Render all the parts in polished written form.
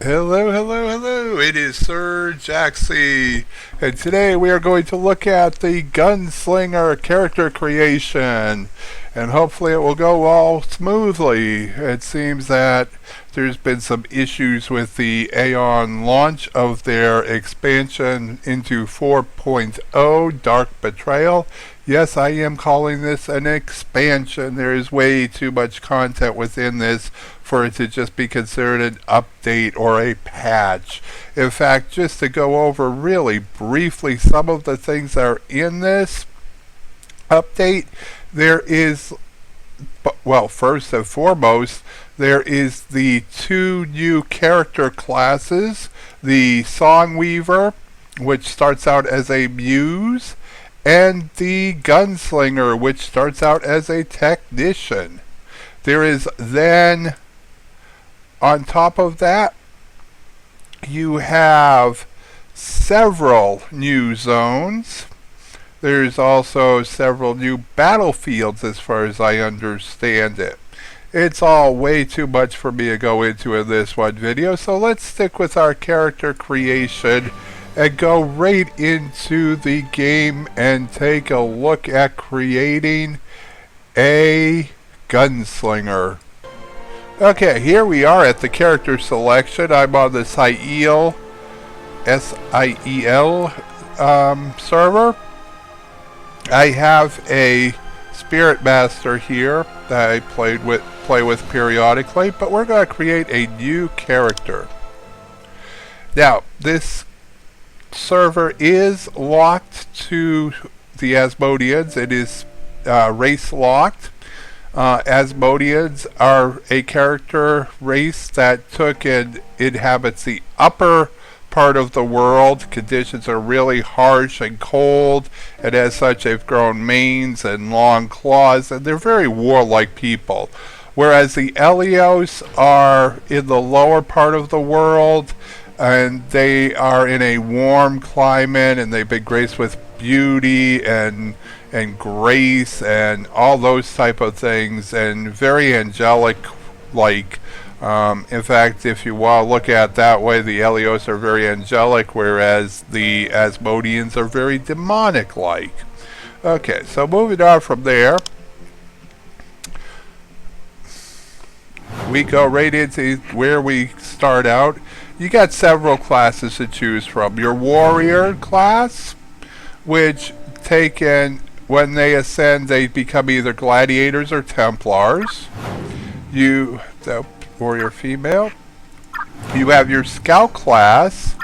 Hello, hello, hello. It is Sir Jaxie, and today we are going to look at the Gunslinger character creation, and hopefully it will go all smoothly. It seems that there's been some issues with the Aion launch of their expansion into 4.0 Dark Betrayal. Yes, I am calling this an expansion. There is way too much content within this for it to just be considered an update or a patch. In fact, just to go over really briefly some of the things that are in this update, there is, well, first and foremost, there is the two new character classes, the Songweaver, which starts out as a muse, and the Gunslinger, which starts out as a technician. There is then, on top of that, you have several new zones. There's also several new battlefields as far as I understand it. It's all way too much for me to go into in this one video, so let's stick with our character creation and go right into the game and take a look at creating a Gunslinger. Okay, here we are at the character selection. I'm on the Aion server. I have a Spirit Master here that I play with periodically, but we're going to create a new character. Now, this server is locked to the Asmodeans. It is race locked. Asmodeans are a character race that took and inhabits the upper part of the world. Conditions are really harsh and cold, and as such they've grown manes and long claws, and they're very warlike people. Whereas the Elios are in the lower part of the world, and they are in a warm climate, and they've been graced with beauty and grace and all those type of things, and very angelic like. In fact, if you want to look at it that way, the Elios are very angelic, whereas the Asmodeans are very demonic like. Okay, so moving on from there, we go right into where we start out. You got several classes to choose from. Your warrior class, which taken when they ascend, they become either gladiators or Templars. The warrior female. You have your scout class,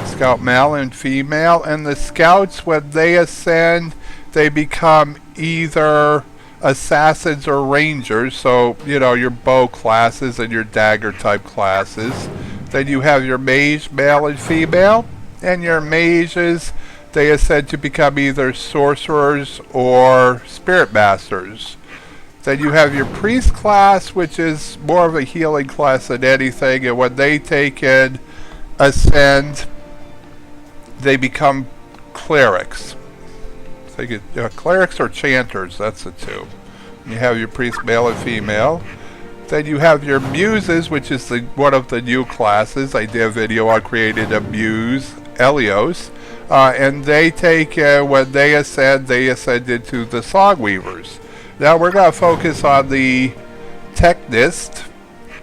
scout male and female, and the scouts, when they ascend, they become either assassins or rangers, so you know, your bow classes and your dagger type classes. Then you have your mage, male and female, and your mages, they ascend to become either sorcerers or spirit masters. Then you have your priest class, which is more of a healing class than anything, and when they take and ascend, they become clerics. They get clerics or chanters, that's the two. You have your priest, male and female. Then you have your muses, which is one of the new classes. I did a video on creating a muse, Elios. And they take, when they ascend into the Songweavers. Now we're going to focus on the Technist.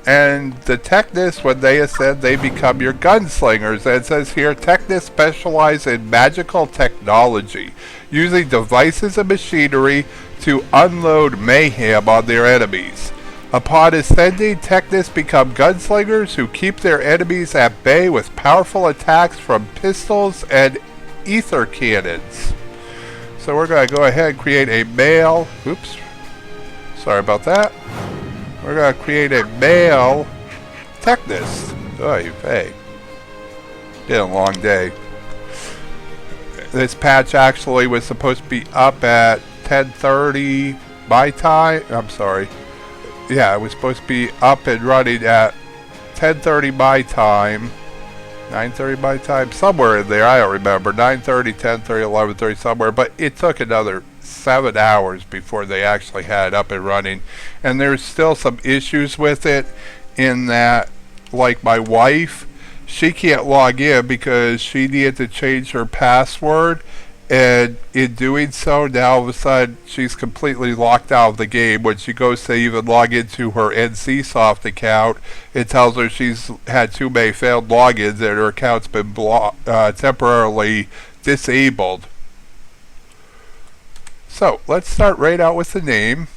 And the Technist, when they ascend, they become your Gunslingers. And it says here, Technist specialize in magical technology, using devices and machinery to unload mayhem on their enemies. Upon ascending, Technists become gunslingers who keep their enemies at bay with powerful attacks from pistols and Aether Cannons. So we're going to go ahead and create a male. Oops. Sorry about that. We're going to create a male Technist. Oy vey. Been a long day. This patch actually was supposed to be up at 10:30 my time. I'm sorry. Yeah, it was supposed to be up and running at 10:30 my time, 9:30 my time, somewhere in there. I don't remember. 9:30, 10:30, 11:30, somewhere. But it took another 7 hours before they actually had it up and running. And there's still some issues with it in that, like my wife, she can't log in because she needed to change her password, and in doing so, now all of a sudden she's completely locked out of the game. When she goes to even log into her NCSoft account, it tells her she's had too many failed logins and her account's been temporarily disabled. So let's start right out with the name.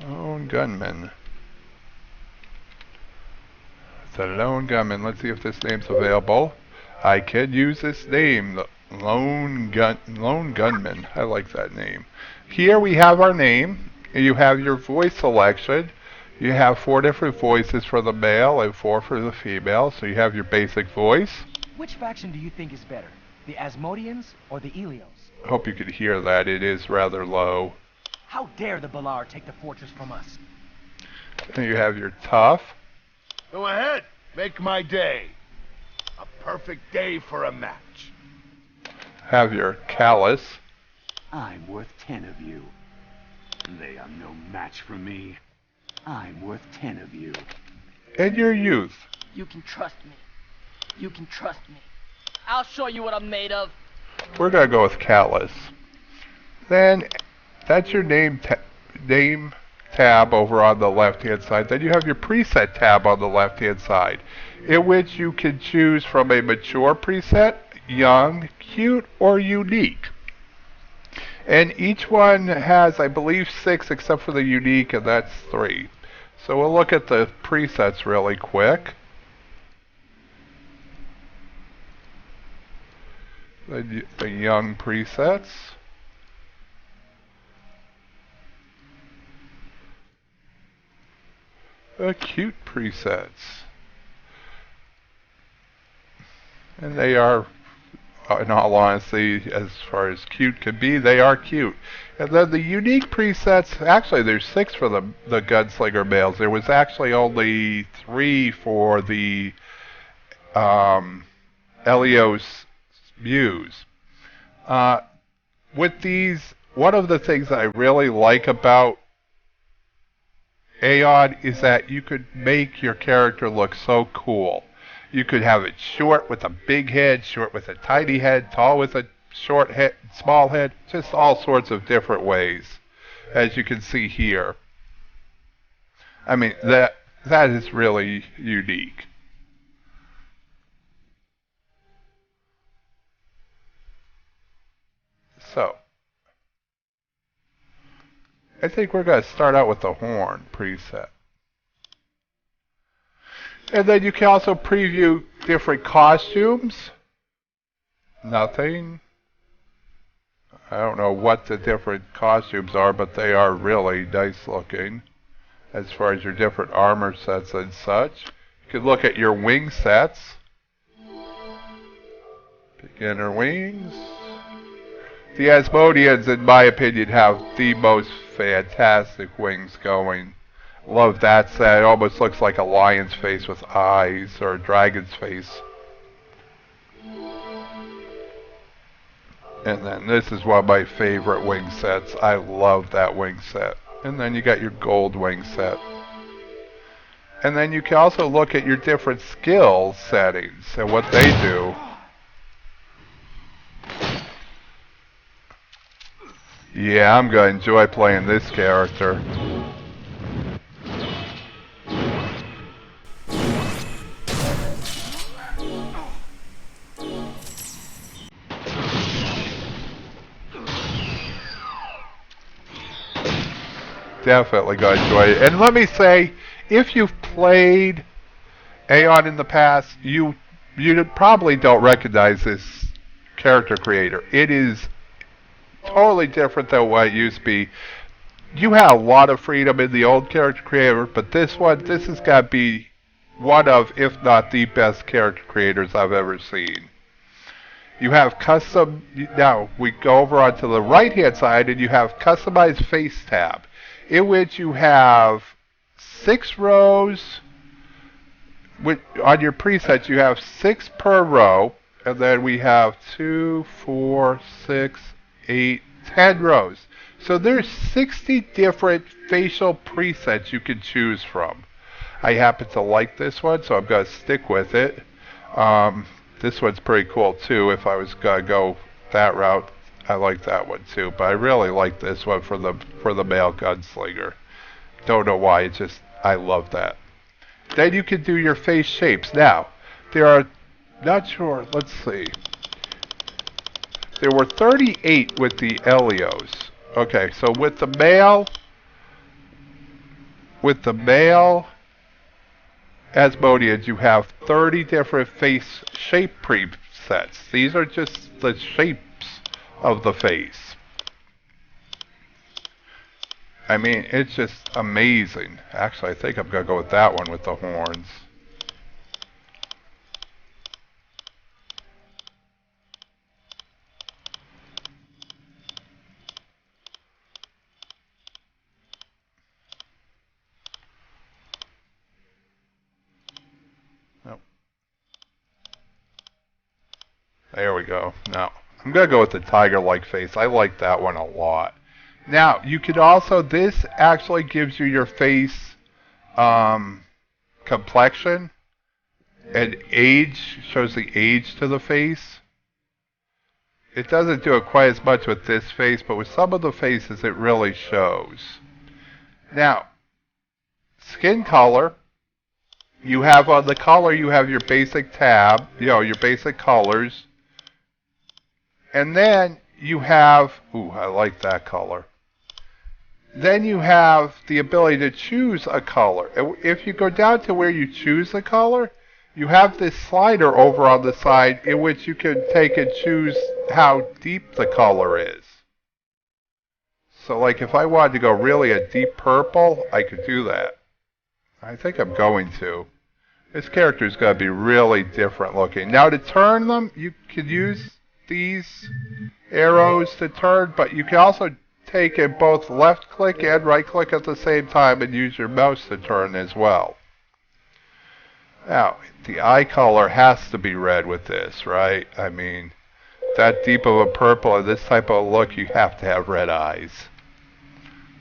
Lone Gunman. The Lone Gunman. Let's see if this name's available. I can use this name, the Lone Gunman. I like that name. Here we have our name. You have your voice selection. You have 4 different voices for the male and 4 for the female. So you have your basic voice. Which faction do you think is better, the Asmodeans or the Elios? I hope you could hear that. It is rather low. How dare the Balar take the fortress from us? And you have your tough. Go ahead, make my day. A perfect day for a match. Have your callous. I'm worth 10 of you. They are no match for me. I'm worth 10 of you. And your youth. You can trust me. You can trust me. I'll show you what I'm made of. We're gonna go with callous. Then that's your name tab over on the left hand side. Then you have your preset tab on the left hand side, in which you can choose from a mature preset, young, cute, or unique. And each one has, I believe, 6 except for the unique, and that's 3. So we'll look at the presets really quick. The young presets. Cute presets. And they are, in all honesty, as far as cute can be, they are cute. And then the unique presets, actually there's 6 for the Gunslinger males. There was actually only 3 for the Elios Muse. With these, one of the things I really like about Aion is that you could make your character look so cool. You could have it short with a big head, short with a tiny head, tall with a short head, small head, just all sorts of different ways, as you can see here. I mean, that is really unique. So, I think we're going to start out with the horn preset. And then you can also preview different costumes. Nothing. I don't know what the different costumes are, but they are really nice looking as far as your different armor sets and such. You can look at your wing sets. Beginner wings. The Asmodeans, in my opinion, have the most fantastic wings going. Love that set. It almost looks like a lion's face with eyes, or a dragon's face. And then this is one of my favorite wing sets. I love that wing set. And then you got your gold wing set. And then you can also look at your different skill settings and what they do. Yeah, I'm going to enjoy playing this character. Definitely going to enjoy it. And let me say, if you've played Aion in the past, you probably don't recognize this character creator. It is totally different than what it used to be. You had a lot of freedom in the old character creator, but this has got to be one of, if not the best character creators I've ever seen. You have custom, now we go over onto the right hand side and you have customized face tab, in which you have 6 rows. On your presets you have 6 per row, and then we have 2, 4, 6, 8, 10 rows. So there's 60 different facial presets you can choose from. I happen to like this one, so I'm going to stick with it. This one's pretty cool too. If I was going to go that route, I like that one too. But I really like this one for the male gunslinger. Don't know why, it's just, I love that. Then you can do your face shapes. Now, there are, not sure, let's see. There were 38 with the Elios. Okay, so with the male Asmodeans, you have 30 different face shape presets. These are just the shapes of the face. I mean, it's just amazing. Actually, I think I'm going to go with that one with the horns. Nope. There we go. Now, I'm going to go with the tiger-like face. I like that one a lot. Now, you could also, this actually gives you your face complexion and age, shows the age to the face. It doesn't do it quite as much with this face, but with some of the faces it really shows. Now, skin color, you have on the color, you have your basic tab, your basic colors. And then you have, ooh, I like that color. Then you have the ability to choose a color. If you go down to where you choose the color, you have this slider over on the side in which you can take and choose how deep the color is. So like if I wanted to go really a deep purple, I could do that. I think I'm going to. This character is going to be really different looking. Now to turn them, you could use these arrows to turn, but you can also take and both left click and right click at the same time and use your mouse to turn as well. Now, the eye color has to be red with this, right? I mean, that deep of a purple and this type of look, you have to have red eyes.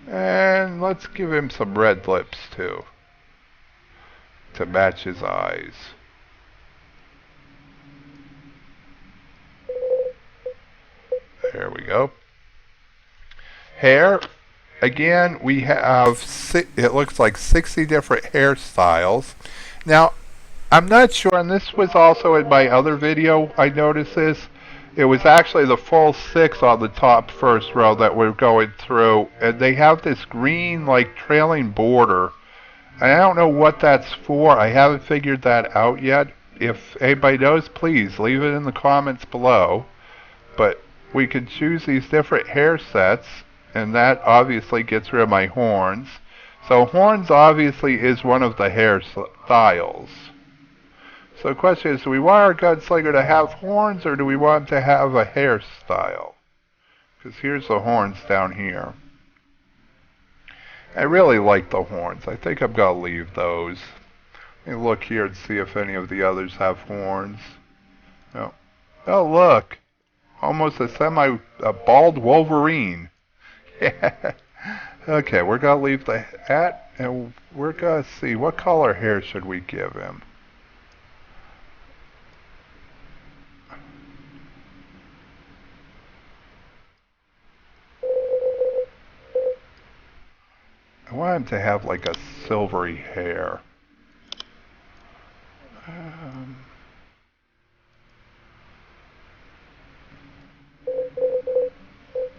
And let's give him some red lips too, to match his eyes. There we go. Hair, again, we have, it looks like 60 different hairstyles. Now, I'm not sure, and this was also in my other video, I noticed this. It was actually the full 6 on the top first row that we're going through, and they have this green, like, trailing border. And I don't know what that's for. I haven't figured that out yet. If anybody knows, please leave it in the comments below. But we can choose these different hair sets, and that obviously gets rid of my horns. So horns obviously is one of the hairstyles. So the question is, do we want our gunslinger to have horns, or do we want him to have a hairstyle? Because here's the horns down here. I really like the horns. I think I'm going to leave those. Let me look here and see if any of the others have horns. No. Oh, look. Almost a bald Wolverine. Yeah. Okay, we're going to leave the hat, and we're going to see what color hair should we give him. I want him to have like a silvery hair.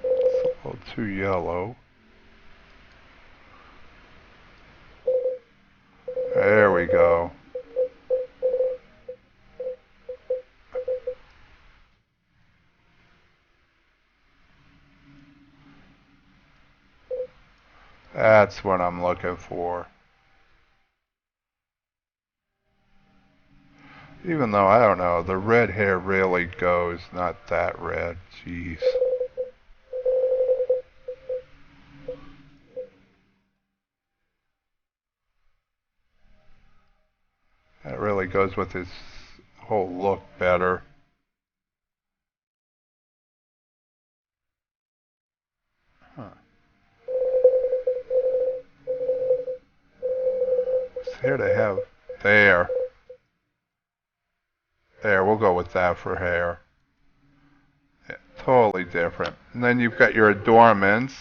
It's a little too yellow. There we go. That's what I'm looking for. Even though, I don't know, the red hair really goes not that red. Jeez. That really goes with his whole look better. Huh. Here they have. There. There, we'll go with that for hair. Yeah, totally different. And then you've got your adornments.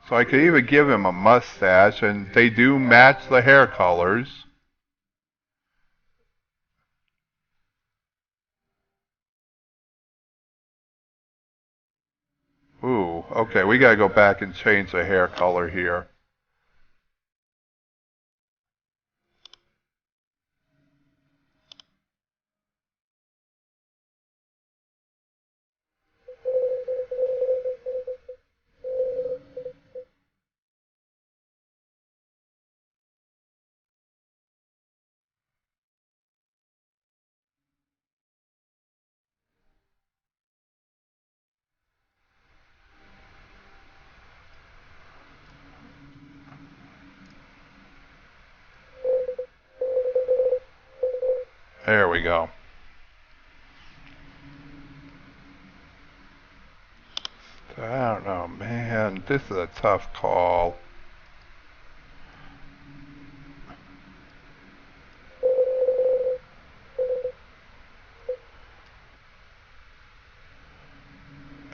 So I could even give him a mustache, and they do match the hair colors. Ooh, okay, we gotta go back and change the hair color here. There we go. I don't know, man. This is a tough call.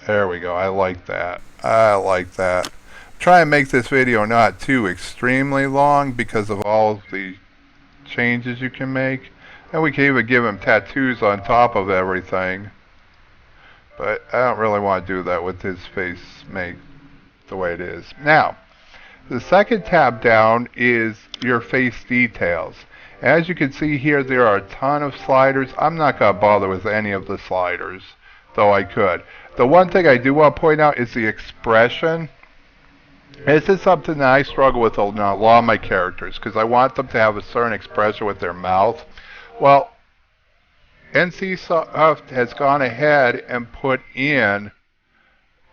There we go. I like that. I like that. Try and make this video not too extremely long because of all the changes you can make. And we can even give him tattoos on top of everything. But I don't really want to do that with his face made the way it is. Now, the second tab down is your face details. As you can see here, there are a ton of sliders. I'm not going to bother with any of the sliders, though I could. The one thing I do want to point out is the expression. This is something that I struggle with a lot of my characters, because I want them to have a certain expression with their mouth. Well, NCSoft has gone ahead and put in,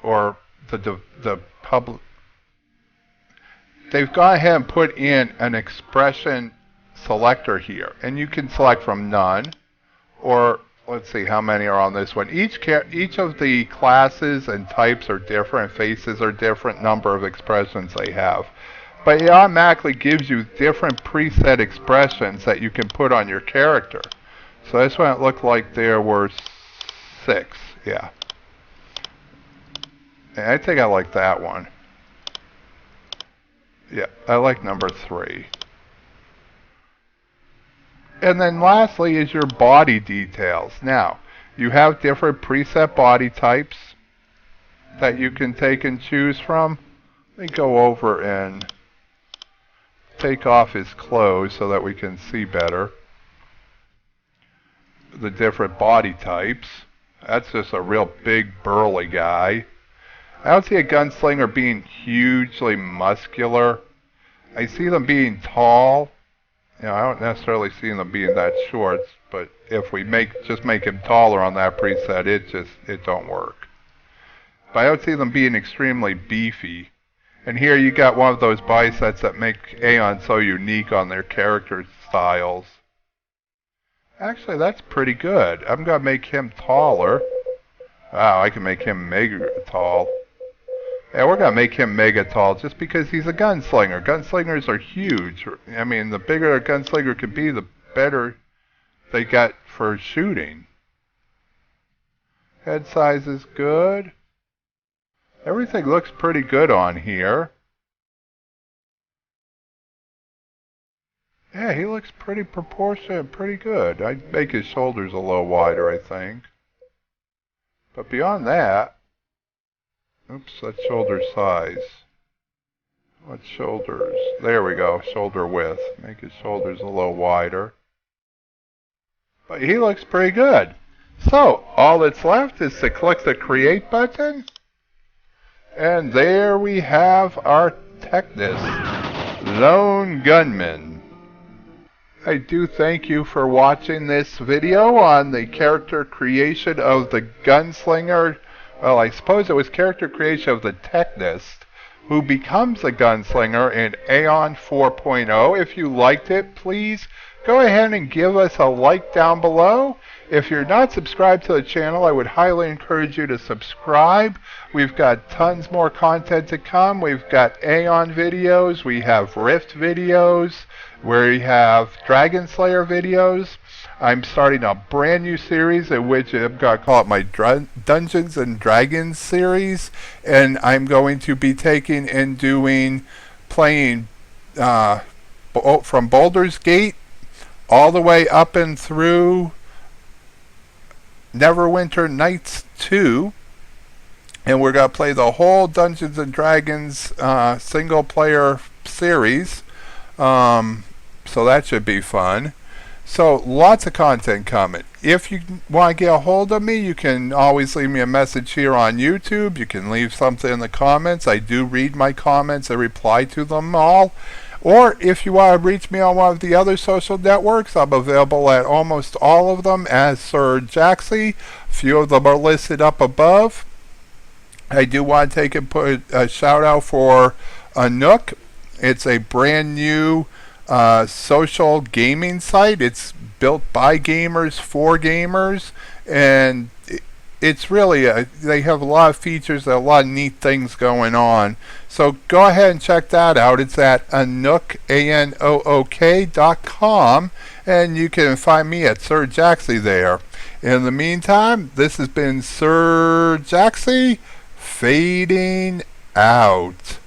or the public, they've gone ahead and put in an expression selector here, and you can select from none, or let's see how many are on this one. Each of the classes and types are different, faces are different, number of expressions they have. But it automatically gives you different preset expressions that you can put on your character. So this one, it looked like there were 6, yeah. And I think I like that one. Yeah, I like number 3. And then lastly is your body details. Now, you have different preset body types that you can take and choose from. Let me go over and take off his clothes so that we can see better the different body types. That's just a real big burly guy. I don't see a gunslinger being hugely muscular. I see them being tall. You know, I don't necessarily see them being that short, but if we just make him taller on that preset, it don't work. But I don't see them being extremely beefy. And here you got one of those bisets that make Aion so unique on their character styles. Actually, that's pretty good. I'm going to make him taller. Wow, I can make him mega tall. Yeah, we're going to make him mega tall just because he's a gunslinger. Gunslingers are huge. I mean, the bigger a gunslinger can be, the better they got for shooting. Head size is good. Everything looks pretty good on here. Yeah, he looks pretty proportionate, pretty good. I'd make his shoulders a little wider, I think. But beyond that, oops, that's shoulder size. What shoulders? There we go, shoulder width. Make his shoulders a little wider. But he looks pretty good. So, all that's left is to click the Create button. And there we have our Technist, Lone Gunman. I do thank you for watching this video on the character creation of the Gunslinger. Well, I suppose it was character creation of the Technist, who becomes a Gunslinger in Aion 4.0. If you liked it, please go ahead and give us a like down below. If you're not subscribed to the channel, I would highly encourage you to subscribe. We've got tons more content to come. We've got Aion videos, we have Rift videos, we have Dragon Slayer videos. I'm starting a brand new series in which I'm going to call it my Dungeons and Dragons series, and I'm going to be taking and playing from Baldur's Gate all the way up and through Neverwinter Nights 2, and we're going to play the whole Dungeons and Dragons single player series, so that should be fun. So lots of content coming. If you want to get a hold of me, you can always leave me a message here on YouTube. You can leave something in the comments. I do read my comments and reply to them all. Or if you want to reach me on one of the other social networks, I'm available at almost all of them as Sir Jaxie. A few of them are listed up above. I do want to take and put a shout out for Nook. It's a brand new social gaming site. It's built by gamers for gamers, and it's really they have a lot of features and a lot of neat things going on. So go ahead and check that out. It's at Anook, ANOOK.com, and you can find me at Sir Jaxie there. In the meantime, this has been Sir Jaxie fading out.